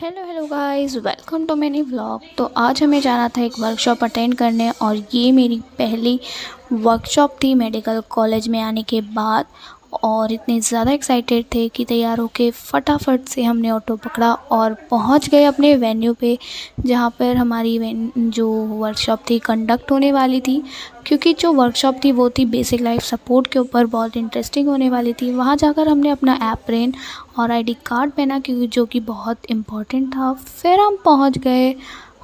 Hello hello guys, welcome to मेनी vlog. तो आज हमें जाना था एक वर्कशॉप अटेंड करने और ये मेरी पहली वर्कशॉप थी मेडिकल कॉलेज में आने के बाद। और इतने ज़्यादा एक्साइटेड थे कि तैयार होके फटाफट से हमने ऑटो पकड़ा और पहुंच गए अपने वेन्यू पे, जहां पर हमारी जो वर्कशॉप थी कंडक्ट होने वाली थी। क्योंकि जो वर्कशॉप थी वो थी बेसिक लाइफ सपोर्ट के ऊपर, बहुत इंटरेस्टिंग होने वाली थी। वहाँ जाकर हमने अपना एप्रेन और आईडी कार्ड पहना, क्योंकि जो कि बहुत इम्पोर्टेंट था। फिर हम पहुँच गए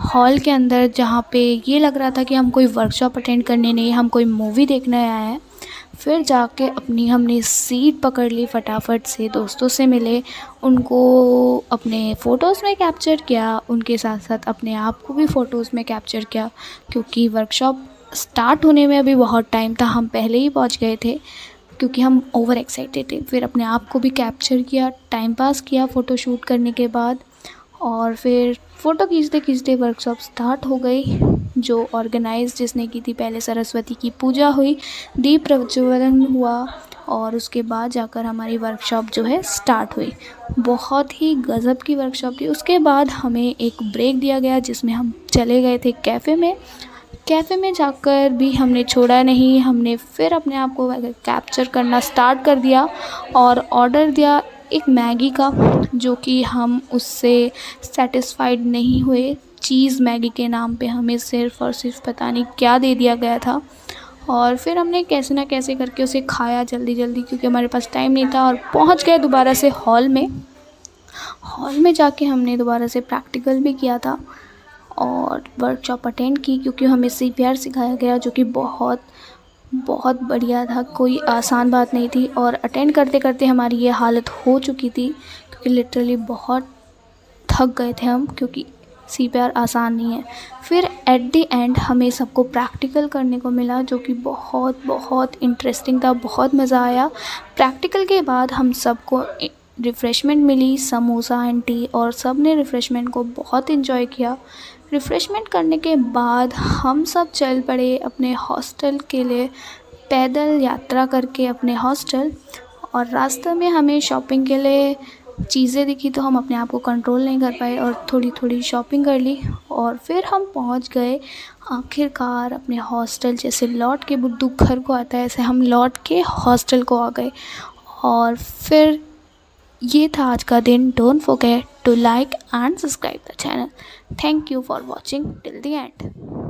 हॉल के अंदर, जहाँ पे ये लग रहा था कि हम कोई वर्कशॉप अटेंड करने नहीं, हम कोई मूवी देखने आए हैं। फिर जाके हमने सीट पकड़ ली, फटाफट से दोस्तों से मिले, उनको अपने फ़ोटोज़ में कैप्चर किया, उनके साथ साथ अपने आप को भी फ़ोटोज़ में कैप्चर किया। क्योंकि वर्कशॉप स्टार्ट होने में अभी बहुत टाइम था, हम पहले ही पहुंच गए थे क्योंकि हम ओवर एक्साइटेड थे। फिर अपने आप को भी कैप्चर किया, टाइम पास किया फ़ोटो शूट करने के बाद। और फिर फ़ोटो खींचते खींचते वर्कशॉप स्टार्ट हो गई, जो ऑर्गेनाइज जिसने की थी। पहले सरस्वती की पूजा हुई, दीप प्रज्वलन हुआ और उसके बाद जाकर हमारी वर्कशॉप जो है स्टार्ट हुई। बहुत ही गज़ब की वर्कशॉप थी। उसके बाद हमें एक ब्रेक दिया गया, जिसमें हम चले गए थे कैफ़े में जाकर भी हमने छोड़ा नहीं, हमने फिर अपने आप को कैप्चर करना स्टार्ट कर दिया और ऑर्डर दिया एक मैगी का, जो कि हम उससे सेटिस्फाइड नहीं हुए। चीज़ मैगी के नाम पे हमें सिर्फ़ और सिर्फ पता नहीं क्या दे दिया गया था। और फिर हमने कैसे ना कैसे करके उसे खाया जल्दी जल्दी, क्योंकि हमारे पास टाइम नहीं था, और पहुंच गए दोबारा से हॉल में जाके हमने दोबारा से प्रैक्टिकल भी किया था और वर्कशॉप अटेंड की, क्योंकि हमें सीपीआर सिखाया गया, जो कि बहुत बहुत बढ़िया था। कोई आसान बात नहीं थी और अटेंड करते करते हमारी ये हालत हो चुकी थी, क्योंकि लिटरली बहुत थक गए थे हम, क्योंकि सीपीआर आसान नहीं है। फिर एट द एंड हमें सबको प्रैक्टिकल करने को मिला, जो कि बहुत बहुत इंटरेस्टिंग था, बहुत मज़ा आया। प्रैक्टिकल के बाद हम सबको रिफ़्रेशमेंट मिली, समोसा एंड टी, और सब ने रिफ़्रेशमेंट को बहुत इन्जॉय किया। रिफ़्रेशमेंट करने के बाद हम सब चल पड़े अपने हॉस्टल के लिए, पैदल यात्रा करके अपने हॉस्टल। और रास्ते में हमें शॉपिंग के लिए चीज़ें दिखी, तो हम अपने आप को कंट्रोल नहीं कर पाए और थोड़ी थोड़ी शॉपिंग कर ली। और फिर हम पहुंच गए आखिरकार अपने हॉस्टल। जैसे लौट के बुद्धू घर को आता है, ऐसे हम लौट के हॉस्टल को आ गए। और फिर ये था आज का दिन। Don't forget to like and subscribe the channel. Thank you for watching till the and.